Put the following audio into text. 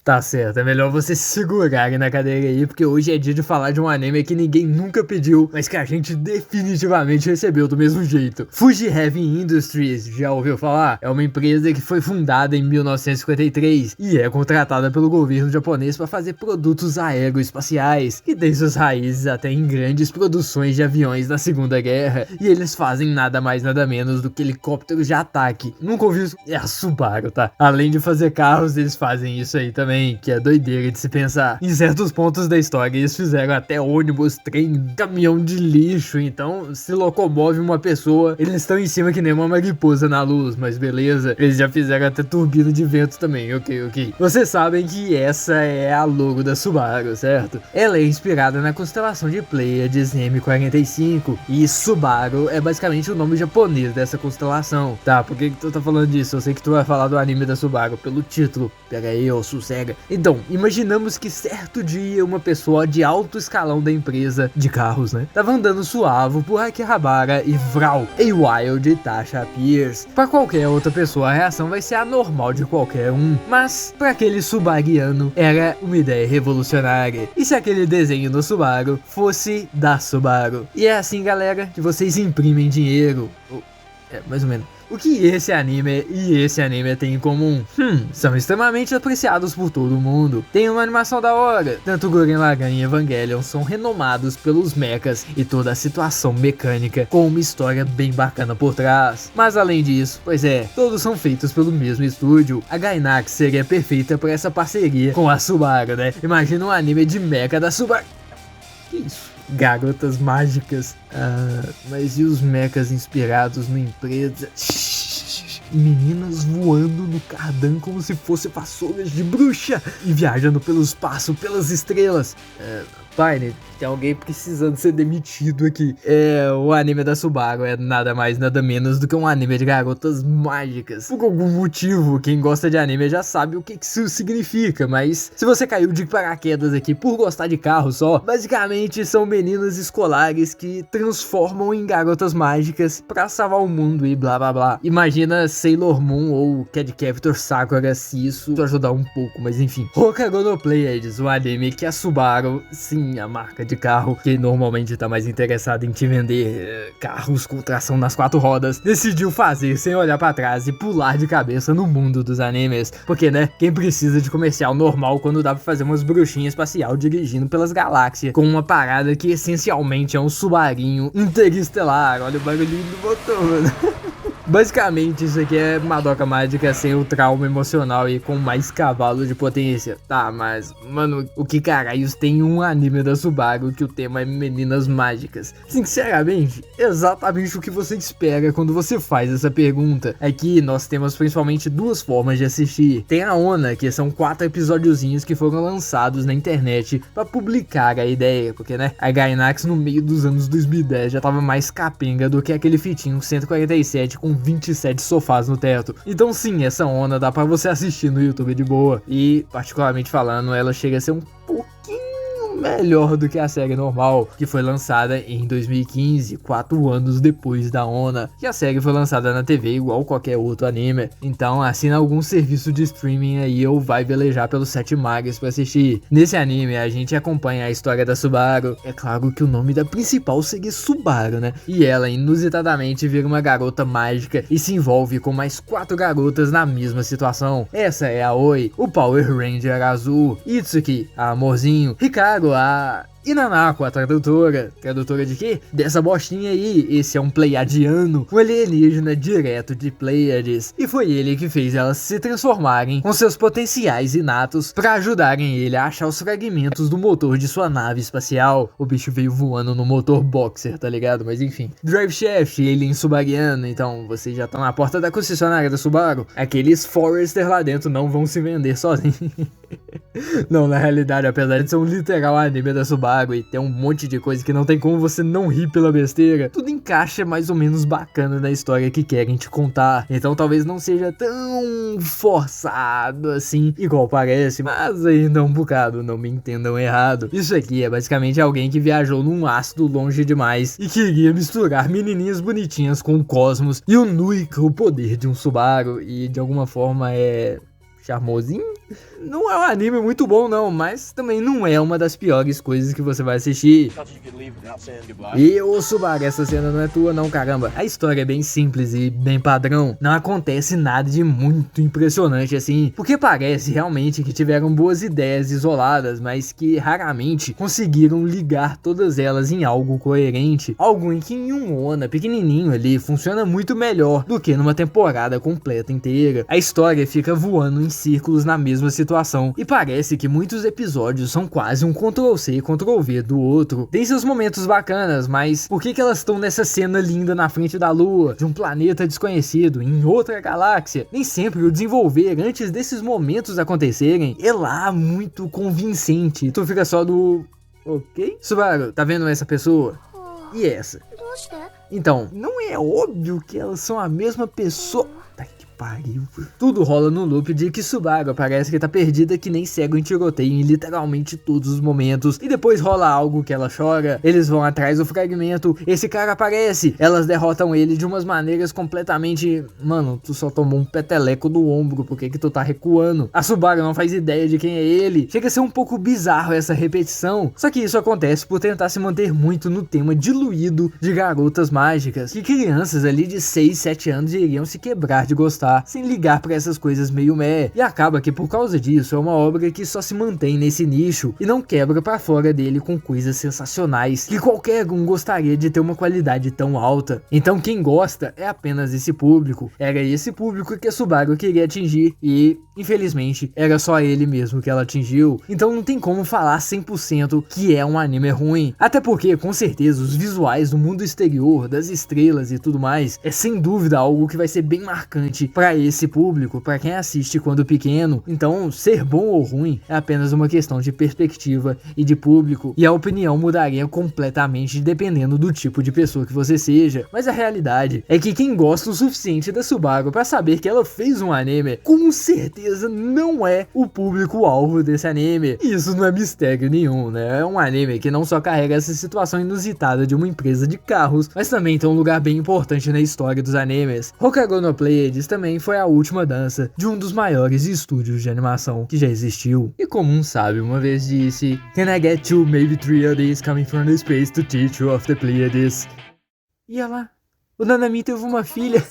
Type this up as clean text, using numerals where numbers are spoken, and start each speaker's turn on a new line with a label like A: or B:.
A: Tá certo, é melhor você se segurar na cadeira aí, porque hoje é dia de falar de um anime que ninguém nunca pediu, mas que a gente definitivamente recebeu do mesmo jeito. Fuji Heavy Industries, já ouviu falar? É uma empresa que foi fundada em 1953 e é contratada pelo governo japonês para fazer produtos aeroespaciais, e tem suas raízes até em grandes produções de aviões na Segunda Guerra, e eles fazem nada mais nada menos do que helicópteros de ataque. Nunca ouvi isso? É a Subaru, tá? Além de fazer carros, eles fazem isso aí também, que é doideira de se pensar. Em certos pontos da história, eles fizeram até ônibus, trem, caminhão de lixo, então se locomove uma pessoa, eles estão em cima que nem uma mariposa na luz, mas beleza. Eles já fizeram até turbina de vento também, ok. Vocês sabem que essa é a logo da Subaru, certo? Ela é inspirada na constelação de Pleiades M45, e Subaru é basicamente o nome japonês dessa constelação. Tá, por que tu tá falando disso? Eu sei que tu vai falar do anime da Subaru pelo título. Pera aí, ô sossega. Então, imaginamos que certo dia uma pessoa de alto escalão da empresa de carros, né, tava andando suave por Akihabara e vral, Wild Tasha Pierce. Pra qualquer outra pessoa a reação vai ser a normal de qualquer um, mas pra aquele subariano era uma ideia revolucionária. E se aquele desenho do Subaru fosse da Subaru? E é assim, galera, que vocês imprimem dinheiro. Mais ou menos. O que esse anime e esse anime têm em comum? São extremamente apreciados por todo mundo. Tem uma animação da hora. Tanto Gurren Lagann e Evangelion são renomados pelos mechas e toda a situação mecânica, com uma história bem bacana por trás. Mas além disso, pois é, todos são feitos pelo mesmo estúdio. A Gainax seria perfeita para essa parceria com a Subaru, né? Imagina um anime de mecha da Subaru. Que isso? Garotas mágicas. Mas e os mechas inspirados no empresa? Meninas voando no cardan como se fossem vassouras de bruxa e viajando pelo espaço, pelas estrelas. Pai, tem alguém precisando ser demitido aqui. O anime da Subaru é nada mais, nada menos do que um anime de garotas mágicas. Por algum motivo, quem gosta de anime já sabe o que isso significa, mas se você caiu de paraquedas aqui por gostar de carro só, basicamente são meninas escolares que transformam em garotas mágicas pra salvar o mundo e blá blá blá. Imagina Sailor Moon ou Cardcaptor Sakura se isso ajudar um pouco, mas enfim. Hokago no Pleiades, o anime que a Subaru, sim, a marca de carro que normalmente tá mais interessada em te vender carros com tração nas 4 rodas, decidiu fazer sem olhar pra trás e pular de cabeça no mundo dos animes. Porque, né, quem precisa de comercial normal quando dá pra fazer umas bruxinhas espacial dirigindo pelas galáxias com uma parada que essencialmente é um subarinho interestelar. Olha o barulhinho do motor, mano. Basicamente, isso aqui é Madoka Mágica sem o trauma emocional e com mais cavalo de potência. Tá, mas, mano, o que caralhos tem um anime da Subaru que o tema é meninas mágicas? Sinceramente, exatamente o que você espera quando você faz essa pergunta. Aqui nós temos principalmente duas formas de assistir. Tem a Ona, que são 4 episódiozinhos que foram lançados na internet pra publicar a ideia, porque, né, a Gainax no meio dos anos 2010 já tava mais capenga do que aquele fitinho 147 com 27 sofás no teto. Então sim, essa Ona dá pra você assistir no YouTube de boa. E, particularmente falando, ela chega a ser um pouquinho melhor do que a série normal, que foi lançada em 2015, 4 anos depois da Ona, que a série foi lançada na TV igual qualquer outro anime. Então assina algum serviço de streaming aí ou vai velejar pelos 7 mares pra assistir. Nesse anime a gente acompanha a história da Subaru. É claro que o nome da principal seria Subaru, né? E ela inusitadamente vira uma garota mágica e se envolve com mais 4 garotas na mesma situação. Essa é a Oi, o Power Ranger azul, Itsuki, a amorzinho, Hikaru, a Inanako, a tradutora de quê? Dessa bostinha aí. Esse é um pleiadiano, um alienígena direto de Pleiades, e foi ele que fez elas se transformarem com seus potenciais inatos pra ajudarem ele a achar os fragmentos do motor de sua nave espacial. O bicho veio voando no motor boxer, tá ligado? Mas enfim. Drive Shaft, alien subariano, então vocês já estão na porta da concessionária da Subaru. Aqueles Forester lá dentro não vão se vender sozinhos. Não, na realidade, apesar de ser um literal anime da Subaru e ter um monte de coisa que não tem como você não rir pela besteira, tudo encaixa mais ou menos bacana na história que querem te contar. Então talvez não seja tão forçado assim, igual parece, mas ainda um bocado, não me entendam errado. Isso aqui é basicamente alguém que viajou num ácido longe demais e queria misturar menininhas bonitinhas com o cosmos e unir o poder de um Subaru e de alguma forma é charmosinho? Não é um anime muito bom não, mas também não é uma das piores coisas que você vai assistir. E ô Subaru, essa cena não é tua não, caramba. A história é bem simples e bem padrão. Não acontece nada de muito impressionante assim, porque parece realmente que tiveram boas ideias isoladas, mas que raramente conseguiram ligar todas elas em algo coerente. Algo em que em um Onna pequenininho ali funciona muito melhor do que numa temporada completa inteira. A história fica voando em círculos na mesma situação e parece que muitos episódios são quase um Ctrl+C e Ctrl+V do outro. Tem seus momentos bacanas, mas por que elas estão nessa cena linda na frente da lua, de um planeta desconhecido, em outra galáxia? Nem sempre o desenvolver antes desses momentos acontecerem é lá muito convincente. Tu fica só do... ok? Subaru, tá vendo essa pessoa? E essa? Então, não é óbvio que elas são a mesma pessoa? Tá que pariu. Tudo rola no loop de que Subaru parece que tá perdida que nem cego em tiroteio em literalmente todos os momentos. E depois rola algo que ela chora, eles vão atrás do fragmento, esse cara aparece, elas derrotam ele de umas maneiras completamente... Mano, tu só tomou um peteleco do ombro, por que que tu tá recuando? A Subaru não faz ideia de quem é ele. Chega a ser um pouco bizarro essa repetição, só que isso acontece por tentar se manter muito no tema diluído de garotas mágicas, que crianças ali de 6, 7 anos iriam se quebrar de gostar, sem ligar pra essas coisas meio meh. E acaba que por causa disso é uma obra que só se mantém nesse nicho e não quebra pra fora dele com coisas sensacionais que qualquer um gostaria de ter uma qualidade tão alta. Então quem gosta é apenas esse público. Era esse público que a Subaru queria atingir e, infelizmente, era só ele mesmo que ela atingiu. Então não tem como falar 100% que é um anime ruim. Até porque, com certeza, os visuais do mundo exterior, das estrelas e tudo mais, é sem dúvida algo que vai ser bem marcante pra esse público, pra quem assiste quando pequeno. Então, ser bom ou ruim é apenas uma questão de perspectiva e de público, e a opinião mudaria completamente dependendo do tipo de pessoa que você seja. Mas a realidade é que quem gosta o suficiente da Subaru pra saber que ela fez um anime, com certeza não é o público-alvo desse anime. E isso não é mistério nenhum, né? É um anime que não só carrega essa situação inusitada de uma empresa de carros, mas também tem um lugar bem importante na história dos animes. Hokago no Pleiades também foi a última dança de um dos maiores estúdios de animação que já existiu. E como um sábio uma vez disse, "Can I get two, maybe three of these coming from the space to teach you of the Pleiades?" E olha lá, o Nanami teve uma filha.